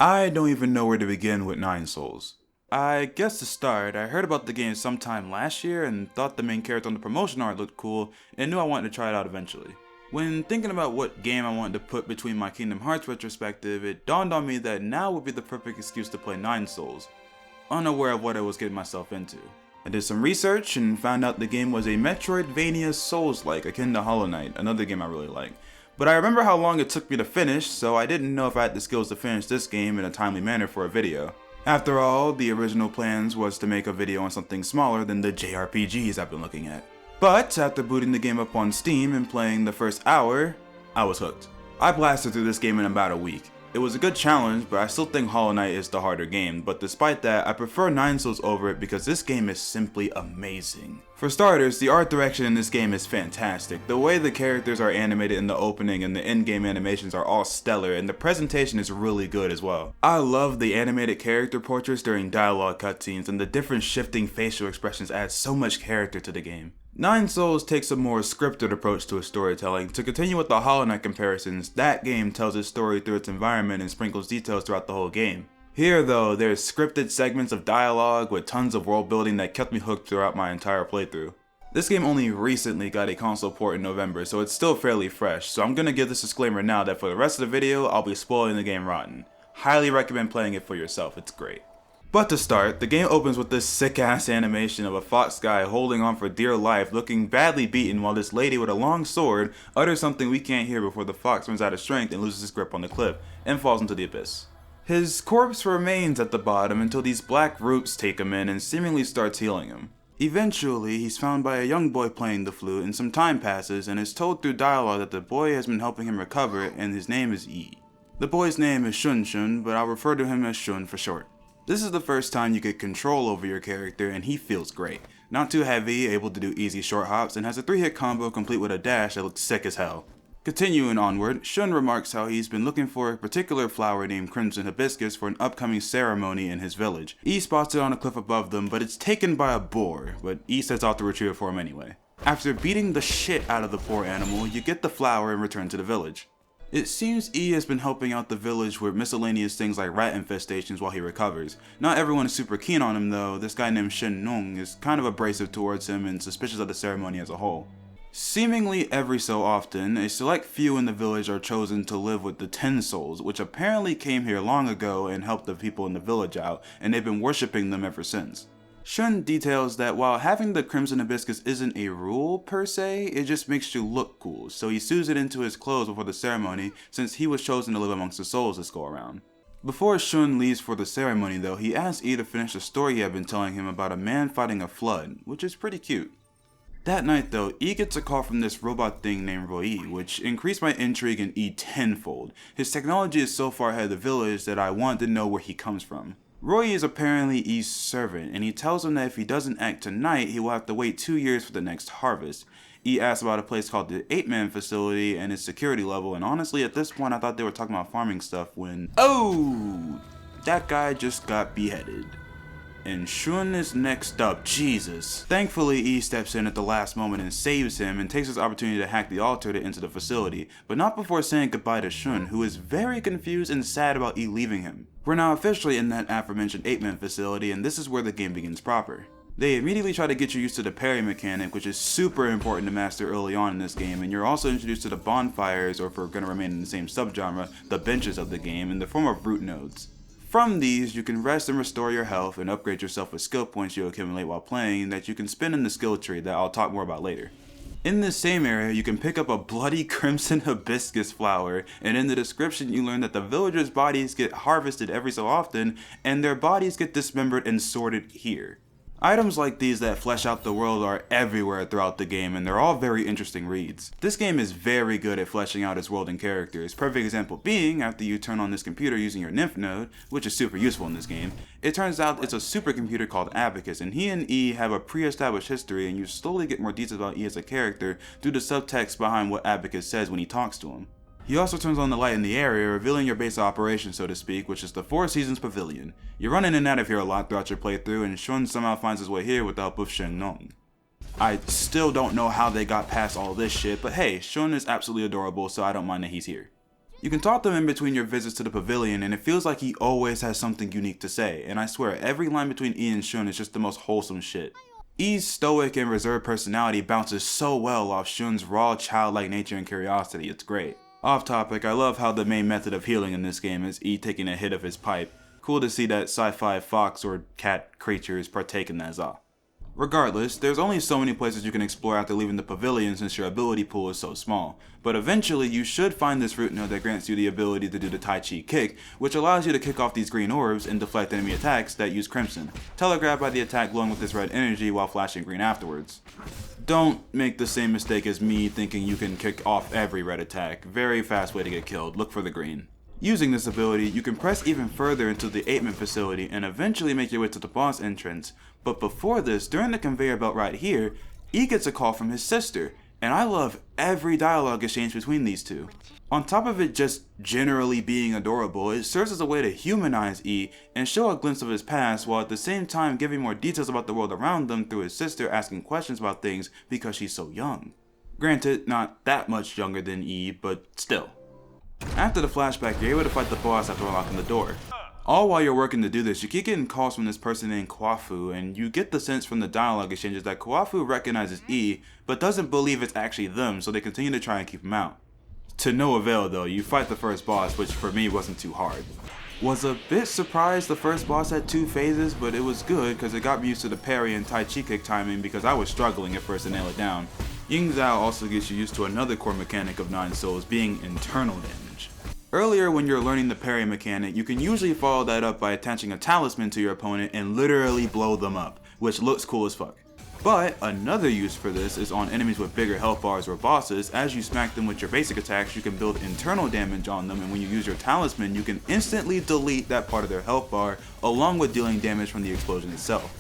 I don't even know where to begin with Nine Souls. I guess to start, I heard about the game sometime last year and thought the main character on the promotion art looked cool and knew I wanted to try it out eventually. When thinking about what game I wanted to put between my Kingdom Hearts retrospective, it dawned on me that now would be the perfect excuse to play Nine Souls, unaware of what I was getting myself into. I did some research and found out the game was a Metroidvania Souls-like akin to Hollow Knight, another game I really like. But I remember how long it took me to finish, so I didn't know if I had the skills to finish this game in a timely manner for a video. After all, the original plans was to make a video on something smaller than the JRPGs I've been looking at. But after booting the game up on Steam and playing the first hour, I was hooked. I blasted through this game in about a week. It was a good challenge, but I still think Hollow Knight is the harder game, but despite that, I prefer Nine Souls over it because this game is simply amazing. For starters, the art direction in this game is fantastic. The way the characters are animated in the opening and the in-game animations are all stellar, and the presentation is really good as well. I love the animated character portraits during dialogue cutscenes, and the different shifting facial expressions add so much character to the game. Nine Souls takes a more scripted approach to its storytelling. To continue with the Hollow Knight comparisons, that game tells its story through its environment and sprinkles details throughout the whole game. Here though, there's scripted segments of dialogue with tons of world building that kept me hooked throughout my entire playthrough. This game only recently got a console port in November, so it's still fairly fresh, so I'm gonna give this disclaimer now that for the rest of the video, I'll be spoiling the game rotten. Highly recommend playing it for yourself, it's great. But to start, the game opens with this sick-ass animation of a fox guy holding on for dear life, looking badly beaten while this lady with a long sword utters something we can't hear before the fox runs out of strength and loses his grip on the cliff, and falls into the abyss. His corpse remains at the bottom until these black roots take him in and seemingly starts healing him. Eventually, he's found by a young boy playing the flute, and some time passes and is told through dialogue that the boy has been helping him recover and his name is E. The boy's name is Shun Shun, but I'll refer to him as Shun for short. This is the first time you get control over your character and he feels great. Not too heavy, able to do easy short hops, and has a 3-hit combo complete with a dash that looks sick as hell. Continuing onward, Shun remarks how he's been looking for a particular flower named Crimson Hibiscus for an upcoming ceremony in his village. E spots it on a cliff above them, but it's taken by a boar, but E sets out to retrieve it for him anyway. After beating the shit out of the poor animal, you get the flower and return to the village. It seems E has been helping out the village with miscellaneous things like rat infestations while he recovers. Not everyone is super keen on him though. This guy named Shen Nung is kind of abrasive towards him and suspicious of the ceremony as a whole. Seemingly every so often, a select few in the village are chosen to live with the Ten Souls, which apparently came here long ago and helped the people in the village out, and they've been worshipping them ever since. Shun details that while having the Crimson Hibiscus isn't a rule per se, it just makes you look cool, so he sews it into his clothes before the ceremony since he was chosen to live amongst the souls this go around. Before Shun leaves for the ceremony though, he asks E to finish the story he had been telling him about a man fighting a flood, which is pretty cute. That night though, E gets a call from this robot thing named Roy, which increased my intrigue in E tenfold. His technology is so far ahead of the village that I wanted to know where he comes from. Roy is apparently E's servant, and he tells him that if he doesn't act tonight, he will have to wait 2 years for the next harvest. E asks about a place called the 8-Man facility and its security level, and honestly at this point I thought they were talking about farming stuff when oh, that guy just got beheaded. And Shun is next up, Jesus. Thankfully E steps in at the last moment and saves him and takes his opportunity to hack the altar to enter the facility, but not before saying goodbye to Shun, who is very confused and sad about E leaving him. We're now officially in that aforementioned 8-Man facility, and this is where the game begins proper. They immediately try to get you used to the parry mechanic, which is super important to master early on in this game, and you're also introduced to the bonfires, or if we're going to remain in the same subgenre, the benches of the game in the form of root nodes. From these, you can rest and restore your health and upgrade yourself with skill points you accumulate while playing that you can spend in the skill tree that I'll talk more about later. In this same area, you can pick up a bloody crimson hibiscus flower, and in the description you learn that the villagers' bodies get harvested every so often, and their bodies get dismembered and sorted here. Items like these that flesh out the world are everywhere throughout the game, and they're all very interesting reads. This game is very good at fleshing out its world and characters, perfect example being after you turn on this computer using your nymph node, which is super useful in this game. It turns out it's a supercomputer called Abacus, and he and E have a pre-established history, and you slowly get more details about E as a character due to subtext behind what Abacus says when he talks to him. He also turns on the light in the area, revealing your base of operations, so to speak, which is the Four Seasons Pavilion. You run in and out of here a lot throughout your playthrough, and Shun somehow finds his way here with the help of Shen Nong. I still don't know how they got past all this shit, but hey, Shun is absolutely adorable, so I don't mind that he's here. You can talk to him in between your visits to the pavilion, and it feels like he always has something unique to say, and I swear every line between E and Shun is just the most wholesome shit. E's stoic and reserved personality bounces so well off Shun's raw childlike nature and curiosity, it's great. Off topic, I love how the main method of healing in this game is E taking a hit of his pipe. Cool to see that sci-fi fox or cat creatures partake in that za. Regardless, there's only so many places you can explore after leaving the pavilion since your ability pool is so small, but eventually you should find this root node that grants you the ability to do the Tai Chi kick, which allows you to kick off these green orbs and deflect enemy attacks that use crimson, telegraphed by the attack glowing with this red energy while flashing green afterwards. Don't make the same mistake as me thinking you can kick off every red attack, very fast way to get killed, look for the green. Using this ability, you can press even further into the 8-man facility and eventually make your way to the boss entrance, but before this, during the conveyor belt right here, E gets a call from his sister, and I love every dialogue exchange between these two. On top of it just generally being adorable, it serves as a way to humanize E and show a glimpse of his past while at the same time giving more details about the world around them through his sister asking questions about things because she's so young. Granted, not that much younger than E, but still. After the flashback, you're able to fight the boss after unlocking the door. All while you're working to do this, you keep getting calls from this person named Kwafu, and you get the sense from the dialogue exchanges that Kwafu recognizes E, but doesn't believe it's actually them, so they continue to try and keep him out. To no avail though, you fight the first boss, which for me wasn't too hard. Was a bit surprised the first boss had 2 phases, but it was good because it got me used to the parry and Tai Chi kick timing because I was struggling at first to nail it down. Ying Zhao also gets you used to another core mechanic of 9 souls being internal damage. Earlier when you're learning the parry mechanic, you can usually follow that up by attaching a talisman to your opponent and literally blow them up, which looks cool as fuck. But another use for this is on enemies with bigger health bars or bosses. As you smack them with your basic attacks, you can build internal damage on them, and when you use your talisman, you can instantly delete that part of their health bar along with dealing damage from the explosion itself.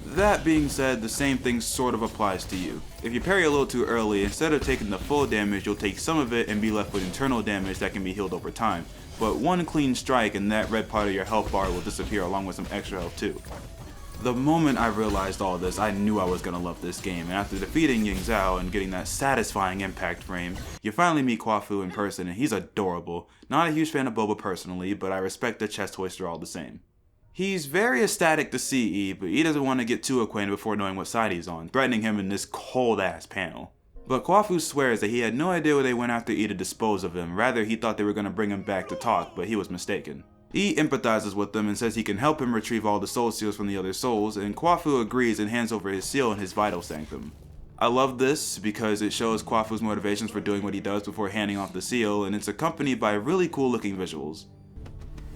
That being said, the same thing sort of applies to you. If you parry a little too early, instead of taking the full damage, you'll take some of it and be left with internal damage that can be healed over time. But one clean strike and that red part of your health bar will disappear along with some extra health too. The moment I realized all this, I knew I was gonna love this game, and after defeating Ying Zhao and getting that satisfying impact frame, you finally meet Kwafu in person and he's adorable. Not a huge fan of Boba personally, but I respect the chest hoister all the same. He's very ecstatic to see E, but E doesn't want to get too acquainted before knowing what side he's on, threatening him in this cold-ass panel. But Kwafu swears that he had no idea why they went after E to dispose of him, rather he thought they were going to bring him back to talk, but he was mistaken. E empathizes with them and says he can help him retrieve all the soul seals from the other souls, and Kwafu agrees and hands over his seal and his vital sanctum. I love this because it shows Kwafu's motivations for doing what he does before handing off the seal, and it's accompanied by really cool looking visuals.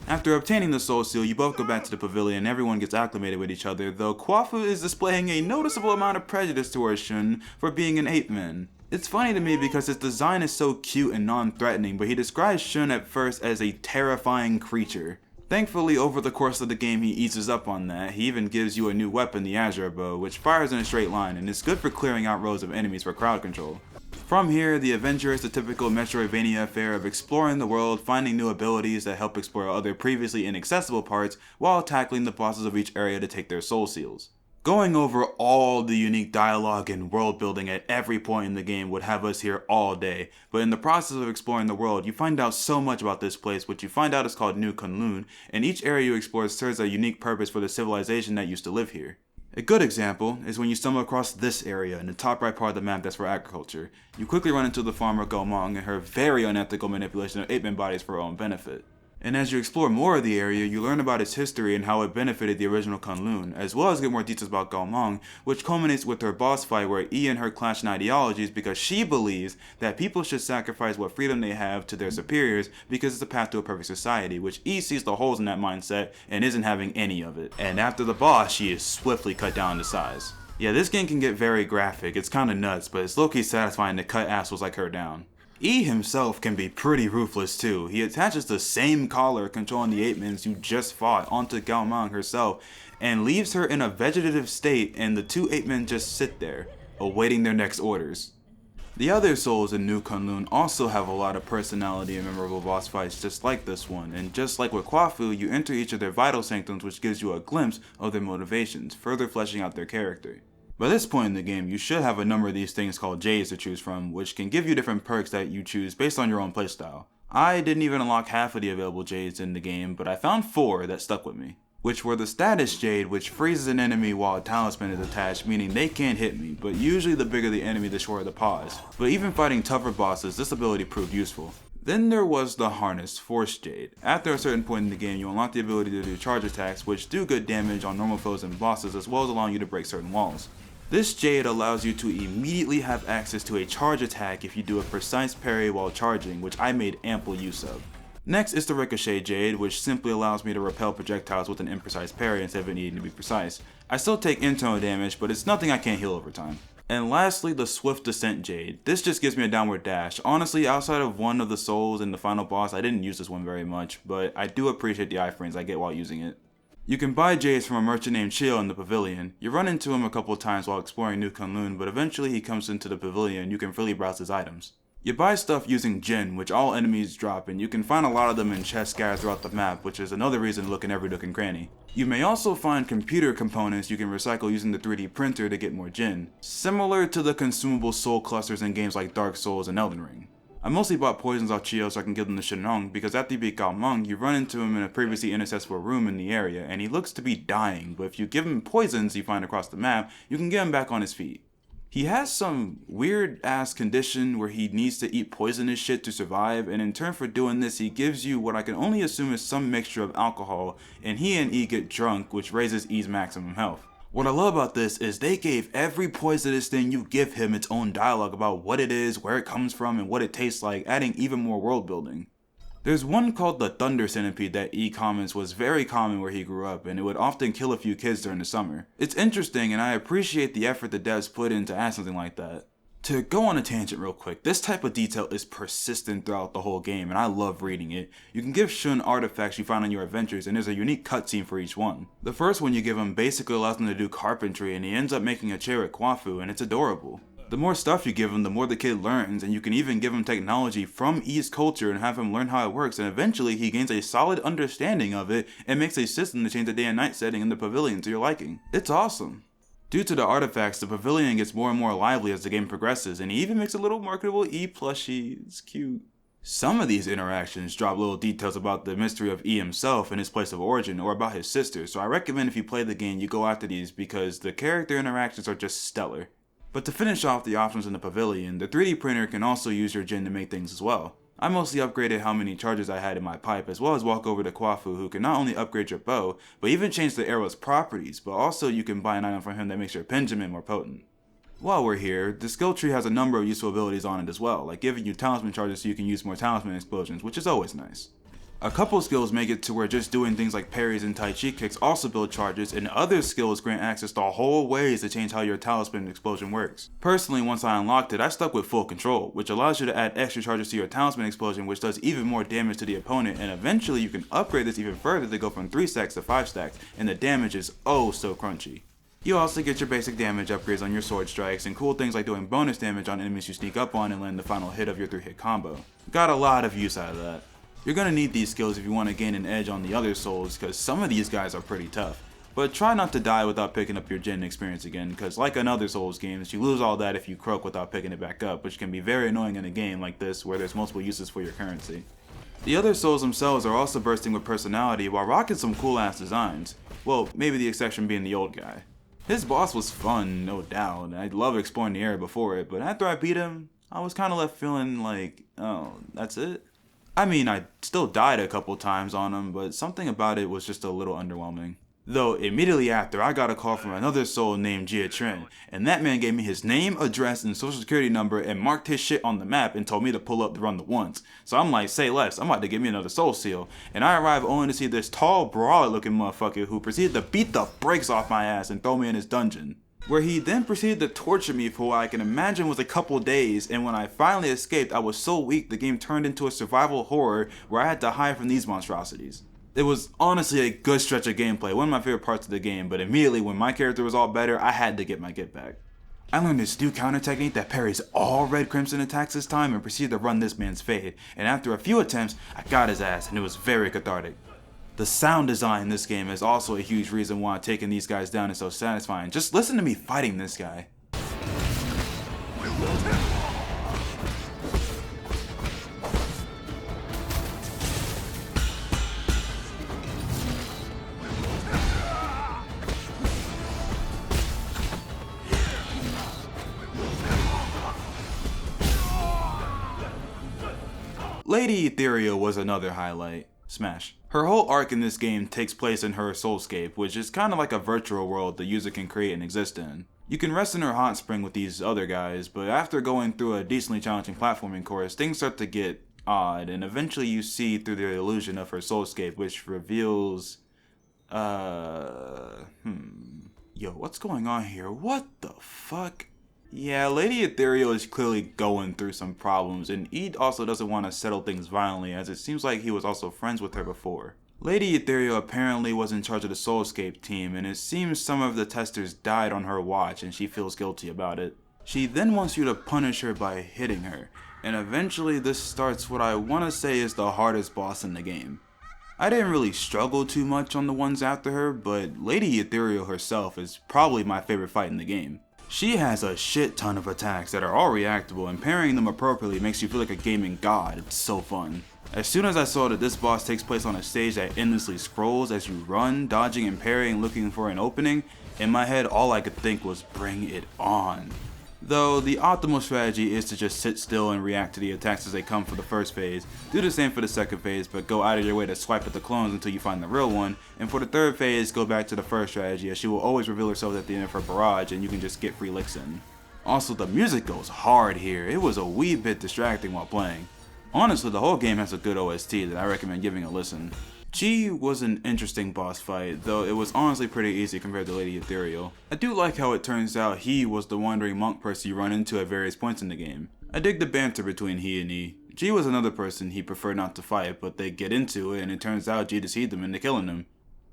After obtaining the soul seal, you both go back to the pavilion and everyone gets acclimated with each other, though Kwafu is displaying a noticeable amount of prejudice towards Shun for being an 8-man. It's funny to me because his design is so cute and non-threatening, but he describes Shun at first as a terrifying creature. Thankfully, over the course of the game he eases up on that. He even gives you a new weapon, the Azure Bow, which fires in a straight line and is good for clearing out rows of enemies for crowd control. From here, the adventure is the typical Metroidvania affair of exploring the world, finding new abilities that help explore other previously inaccessible parts, while tackling the bosses of each area to take their soul seals. Going over all the unique dialogue and world building at every point in the game would have us here all day, but in the process of exploring the world, you find out so much about this place, which you find out is called New Kunlun, and each area you explore serves a unique purpose for the civilization that used to live here. A good example is when you stumble across this area in the top right part of the map that's for agriculture. You quickly run into the farmer Gomong and her very unethical manipulation of 8-man bodies for her own benefit. And as you explore more of the area, you learn about its history and how it benefited the original Kunlun, as well as get more details about Gomong, which culminates with her boss fight where E and her clash in ideologies because she believes that people should sacrifice what freedom they have to their superiors because it's the path to a perfect society, which E sees the holes in that mindset and isn't having any of it. And after the boss, she is swiftly cut down to size. Yeah, this game can get very graphic, it's kinda nuts, but it's low-key satisfying to cut assholes like her down. E himself can be pretty ruthless too. He attaches the same collar controlling the 8-mans you just fought onto Gaomang herself and leaves her in a vegetative state, and the 2 8-men just sit there, awaiting their next orders. The other souls in New Kunlun also have a lot of personality and memorable boss fights just like this one, and just like with Kwafu, you enter each of their vital sanctums, which gives you a glimpse of their motivations, further fleshing out their character. By this point in the game, you should have a number of these things called J's to choose from, which can give you different perks that you choose based on your own playstyle. I didn't even unlock half of the available Jades in the game, but I found 4 that stuck with me, which were the Status Jade, which freezes an enemy while a talisman is attached, meaning they can't hit me, but usually the bigger the enemy, the shorter the pause. But even fighting tougher bosses, this ability proved useful. Then there was the Harness Force Jade. After a certain point in the game, you unlock the ability to do charge attacks, which do good damage on normal foes and bosses, as well as allowing you to break certain walls. This Jade allows you to immediately have access to a charge attack if you do a precise parry while charging, which I made ample use of. Next is the Ricochet Jade, which simply allows me to repel projectiles with an imprecise parry instead of it needing to be precise. I still take internal damage, but it's nothing I can't heal over time. And lastly, the Swift Descent Jade. This just gives me a downward dash. Honestly, outside of one of the souls in the final boss, I didn't use this one very much, but I do appreciate the iframes I get while using it. You can buy Jades from a merchant named Heyo in the pavilion. You run into him a couple of times while exploring New Kunlun, but eventually he comes into the pavilion and you can freely browse his items. You buy stuff using Jin, which all enemies drop, and you can find a lot of them in chests scattered throughout the map, which is another reason to look in every nook and cranny. You may also find computer components you can recycle using the 3D printer to get more Jin, similar to the consumable soul clusters in games like Dark Souls and Elden Ring. I mostly bought poisons off Chiyo so I can give them to Shenong, because after you beat Gao Meng, you run into him in a previously inaccessible room in the area, and he looks to be dying, but if you give him poisons you find across the map, you can get him back on his feet. He has some weird ass condition where he needs to eat poisonous shit to survive, and in turn for doing this he gives you what I can only assume is some mixture of alcohol, and he and E get drunk, which raises E's maximum health. What I love about this is they gave every poisonous thing you give him its own dialogue about what it is, where it comes from, and what it tastes like, adding even more world building. There's one called the Thunder Centipede that E comments was very common where he grew up, and it would often kill a few kids during the summer. It's interesting, and I appreciate the effort the devs put in to add something like that. To go on a tangent real quick, this type of detail is persistent throughout the whole game, and I love reading it. You can give Shun artifacts you find on your adventures, and there's a unique cutscene for each one. The first one you give him basically allows him to do carpentry, and he ends up making a chair with Kwafu, and it's adorable. The more stuff you give him, the more the kid learns, and you can even give him technology from E's culture and have him learn how it works, and eventually he gains a solid understanding of it and makes a system to change the day and night setting in the pavilion to your liking. It's awesome. Due to the artifacts, the pavilion gets more and more lively as the game progresses, and he even makes a little marketable E plushie. It's cute. Some of these interactions drop little details about the mystery of E himself and his place of origin, or about his sister, so I recommend if you play the game you go after these because the character interactions are just stellar. But to finish off the options in the pavilion, the 3D printer can also use your Jin to make things as well. I mostly upgraded how many charges I had in my pipe, as well as walk over to Kwafu, who can not only upgrade your bow, but even change the arrow's properties, but also you can buy an item from him that makes your Pendulum more potent. While we're here, the skill tree has a number of useful abilities on it as well, like giving you talisman charges so you can use more talisman explosions, which is always nice. A couple skills make it to where just doing things like parries and Tai Chi kicks also build charges, and other skills grant access to whole ways to change how your talisman explosion works. Personally, once I unlocked it, I stuck with full control, which allows you to add extra charges to your talisman explosion, which does even more damage to the opponent, and eventually you can upgrade this even further to go from 3 stacks to 5 stacks, and the damage is oh so crunchy. You also get your basic damage upgrades on your sword strikes, and cool things like doing bonus damage on enemies you sneak up on and land the final hit of your 3-hit combo. Got a lot of use out of that. You're gonna need these skills if you want to gain an edge on the other souls, because some of these guys are pretty tough. But try not to die without picking up your Jin experience again, because like in other Souls games, you lose all that if you croak without picking it back up, which can be very annoying in a game like this where there's multiple uses for your currency. The other souls themselves are also bursting with personality while rocking some cool ass designs. Well, maybe the exception being the old guy. His boss was fun, no doubt, and I love exploring the area before it, but after I beat him, I was kinda left feeling like, oh, that's it? I mean, I still died a couple times on him, but something about it was just a little underwhelming. Though, immediately after, I got a call from another soul named Jia Trin, and that man gave me his name, address, and social security number and marked his shit on the map and told me to pull up to run the once. So I'm like, say less, I'm about to give me another soul seal. And I arrive only to see this tall, broad looking motherfucker who proceeded to beat the brakes off my ass and throw me in his dungeon, where he then proceeded to torture me for what I can imagine was a couple days, and when I finally escaped, I was so weak the game turned into a survival horror where I had to hide from these monstrosities. It was honestly a good stretch of gameplay, one of my favorite parts of the game, but immediately when my character was all better, I had to get my get back. I learned this new counter technique that parries all red crimson attacks this time and proceeded to run this man's fade, and after a few attempts, I got his ass, and it was very cathartic. The sound design in this game is also a huge reason why taking these guys down is so satisfying. Just listen to me fighting this guy. Lady Ethereal was another highlight. Smash. Her whole arc in this game takes place in her soulscape, which is kind of like a virtual world the user can create and exist in. You can rest in her hot spring with these other guys, but after going through a decently challenging platforming course, things start to get odd, and eventually you see through the illusion of her soulscape, which reveals... Yo, what's going on here? What the fuck? Yeah, Lady Ethereal is clearly going through some problems, and Ede also doesn't want to settle things violently, as it seems like he was also friends with her before. Lady Ethereal apparently was in charge of the Soulscape team, and it seems some of the testers died on her watch, and she feels guilty about it. She then wants you to punish her by hitting her, and eventually this starts what I want to say is the hardest boss in the game. I didn't really struggle too much on the ones after her, but Lady Ethereal herself is probably my favorite fight in the game. She has a shit ton of attacks that are all reactable, and parrying them appropriately makes you feel like a gaming god. It's so fun. As soon as I saw that this boss takes place on a stage that endlessly scrolls as you run, dodging and parrying looking for an opening, in my head all I could think was bring it on. Though the optimal strategy is to just sit still and react to the attacks as they come for the first phase, do the same for the second phase but go out of your way to swipe at the clones until you find the real one, and for the third phase go back to the first strategy as she will always reveal herself at the end of her barrage and you can just get free licks in. Also, the music goes hard here. It was a wee bit distracting while playing. Honestly, the whole game has a good OST that I recommend giving a listen. G was an interesting boss fight, though it was honestly pretty easy compared to Lady Ethereal. I do like how it turns out he was the wandering monk person you run into at various points in the game. I dig the banter between he and E. G was another person he preferred not to fight, but they get into it and it turns out G deceived him into killing him.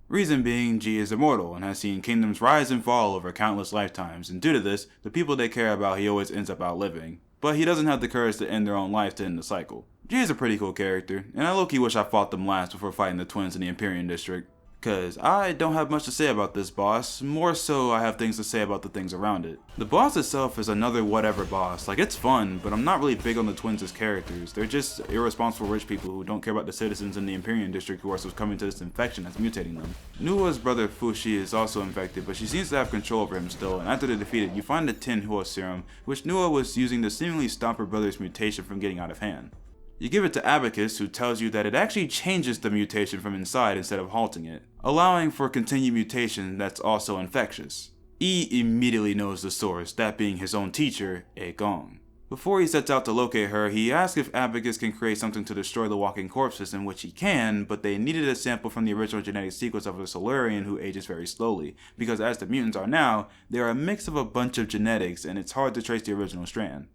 Reason being, G is immortal and has seen kingdoms rise and fall over countless lifetimes, and due to this, the people they care about he always ends up outliving. But he doesn't have the courage to end their own life to end the cycle. G is a pretty cool character, and I low-key wish I fought them last before fighting the twins in the Empyrean district. Cause I don't have much to say about this boss, more so I have things to say about the things around it. The boss itself is another whatever boss, like it's fun, but I'm not really big on the twins as characters. They're just irresponsible rich people who don't care about the citizens in the Empyrean district who are succumbing to this infection that's mutating them. Nua's brother Fushi is also infected, but she seems to have control over him still, and after they're defeated, you find the Tin Hua serum, which Nua was using to seemingly stop her brother's mutation from getting out of hand. You give it to Abacus, who tells you that it actually changes the mutation from inside instead of halting it, allowing for continued mutation that's also infectious. E immediately knows the source, that being his own teacher, A Gong. Before he sets out to locate her, he asks if Abacus can create something to destroy the walking corpses, in which he can, but they needed a sample from the original genetic sequence of a Solarian who ages very slowly, because as the mutants are now, they are a mix of a bunch of genetics and it's hard to trace the original strand.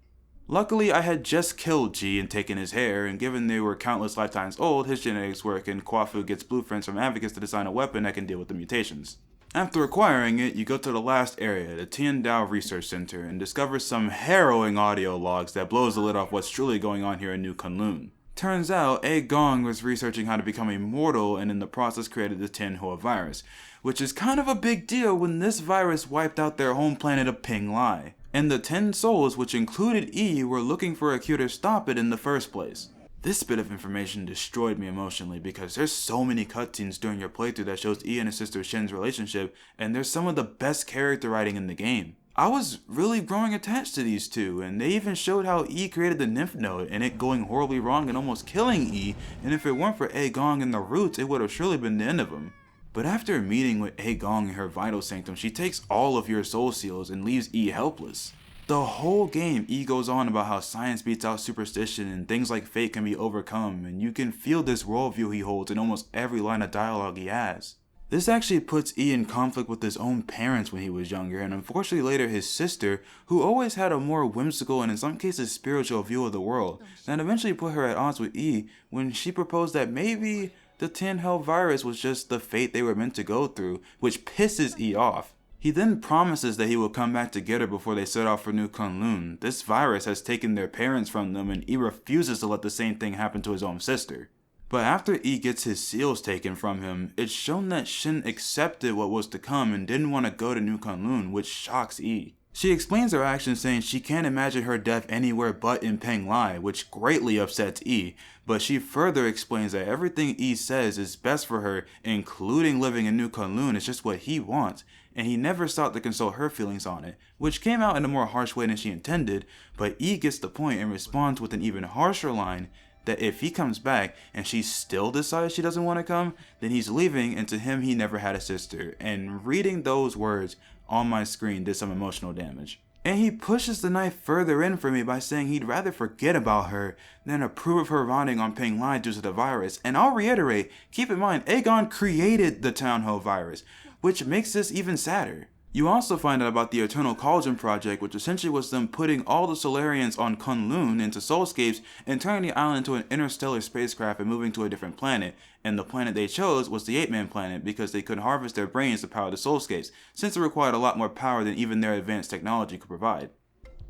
Luckily, I had just killed G and taken his hair, and given they were countless lifetimes old, his genetics work and Kwafu gets blueprints from Abacus to design a weapon that can deal with the mutations. After acquiring it, you go to the last area, the Tiandao Research Center, and discover some harrowing audio logs that blows the lid off what's truly going on here in New Kunlun. Turns out, A Gong was researching how to become immortal and in the process created the Tin Hua virus, which is kind of a big deal when this virus wiped out their home planet of Ping Lai. And the 10 souls, which included E, were looking for a cure to stop it in the first place. This bit of information destroyed me emotionally because there's so many cutscenes during your playthrough that shows E and his sister Shin's relationship, and there's some of the best character writing in the game. I was really growing attached to these two, and they even showed how E created the Nymph Node and it going horribly wrong and almost killing E, and if it weren't for A Gong and the Roots, it would have surely been the end of him. But after meeting with A Gong in her Vital Sanctum, she takes all of your soul seals and leaves E helpless. The whole game, E goes on about how science beats out superstition and things like fate can be overcome, and you can feel this worldview he holds in almost every line of dialogue he has. This actually puts E in conflict with his own parents when he was younger, and unfortunately later his sister, who always had a more whimsical and in some cases spiritual view of the world, that eventually put her at odds with E when she proposed that maybe the Tin Hell virus was just the fate they were meant to go through, which pisses E off. He then promises that he will come back to get her before they set off for New Kunlun. This virus has taken their parents from them and E refuses to let the same thing happen to his own sister. But after E gets his seals taken from him, it's shown that Shin accepted what was to come and didn't want to go to New Kunlun, which shocks E. She explains her actions saying she can't imagine her death anywhere but in Peng Lai, which greatly upsets E, but she further explains that everything E says is best for her, including living in New Kunlun, is just what he wants, and he never sought to consult her feelings on it, which came out in a more harsh way than she intended, but E gets the point and responds with an even harsher line, that if he comes back and she still decides she doesn't want to come, then he's leaving, and to him he never had a sister. And reading those words on my screen did some emotional damage. And he pushes the knife further in for me by saying he'd rather forget about her than approve of her rotting on Ping Lai due to the virus. And I'll reiterate, keep in mind, Aegon created the Town Ho virus, which makes this even sadder. You also find out about the Eternal Cauldron project, which essentially was them putting all the Solarians on Kunlun into soulscapes and turning the island into an interstellar spacecraft and moving to a different planet. And the planet they chose was the 8-Man planet because they could harvest their brains to power the soulscapes, since it required a lot more power than even their advanced technology could provide.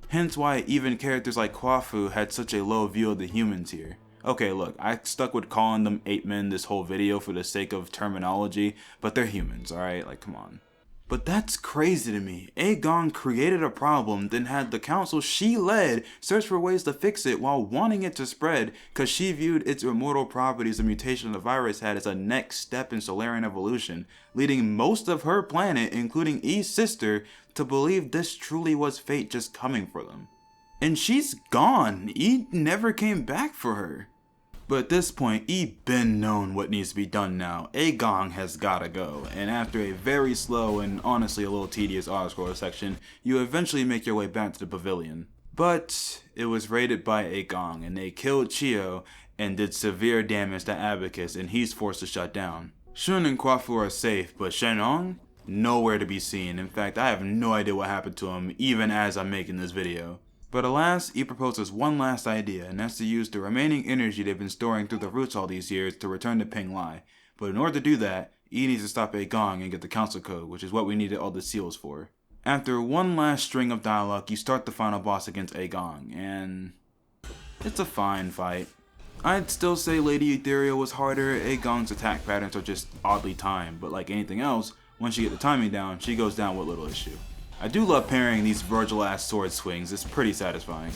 Hence why even characters like Kwafu had such a low view of the humans here. Okay, look, I stuck with calling them 8-Men this whole video for the sake of terminology, but they're humans, alright? Like, come on. But that's crazy to me. Aegon created a problem, then had the council she led search for ways to fix it while wanting it to spread because she viewed its immortal properties the mutation of the virus had as a next step in Solarian evolution, leading most of her planet, including E's sister, to believe this truly was fate just coming for them. And she's gone. E never came back for her. But at this point, E been known what needs to be done now. Aegon has gotta go, and after a very slow and honestly a little tedious autoscroller section, you eventually make your way back to the pavilion. But it was raided by Aegon, and they killed Chiyo and did severe damage to Abacus, and he's forced to shut down. Shun and Kwafu are safe, but Shenong? Nowhere to be seen. In fact, I have no idea what happened to him, even as I'm making this video. But alas, he proposes one last idea, and that's to use the remaining energy they've been storing through the roots all these years to return to Ping Lai. But in order to do that, E needs to stop Aegon and get the council code, which is what we needed all the seals for. After one last string of dialogue, you start the final boss against Aegon, and it's a fine fight. I'd still say Lady Ethereal was harder. Aegon's attack patterns are just oddly timed, but like anything else, once you get the timing down, she goes down with little issue. I do love pairing these Virgil-ass sword swings, it's pretty satisfying.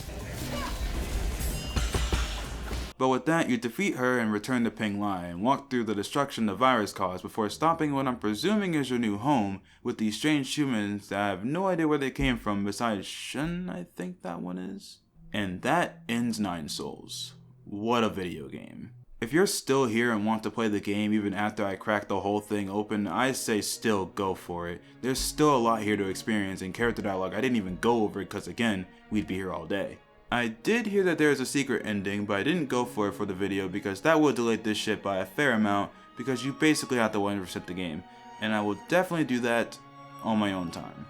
But with that, you defeat her and return to Ping Lai and walk through the destruction the virus caused before stopping what I'm presuming is your new home with these strange humans that I have no idea where they came from besides Shun, I think that one is. And that ends 9 Souls. What a video game. If you're still here and want to play the game even after I crack the whole thing open, I say still go for it. There's still a lot here to experience, and character dialogue I didn't even go over because again, we'd be here all day. I did hear that there's a secret ending, but I didn't go for it for the video because that would delay this shit by a fair amount because you basically have to 100% the game, and I will definitely do that on my own time.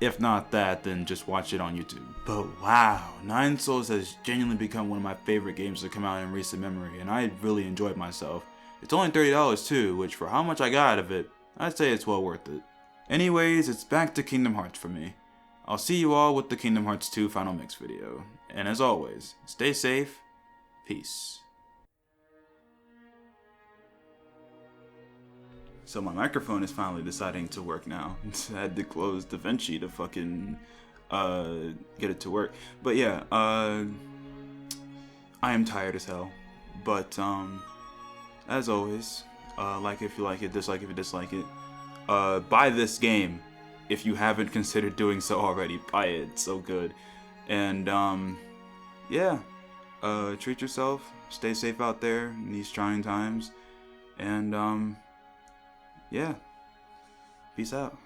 If not that, then just watch it on YouTube. But wow, 9 Souls has genuinely become one of my favorite games to come out in recent memory, and I really enjoyed myself. It's only $30 too, which for how much I got out of it, I'd say it's well worth it. Anyways, it's back to Kingdom Hearts for me. I'll see you all with the Kingdom Hearts 2 Final Mix video. And as always, stay safe, peace. So my microphone is finally deciding to work now. I had to close DaVinci to fucking get it to work. But yeah, I am tired as hell. But as always, like if you like it, dislike if you dislike it. Buy this game if you haven't considered doing so already. Buy it, it's so good. And yeah, treat yourself, stay safe out there in these trying times, and yeah, peace out.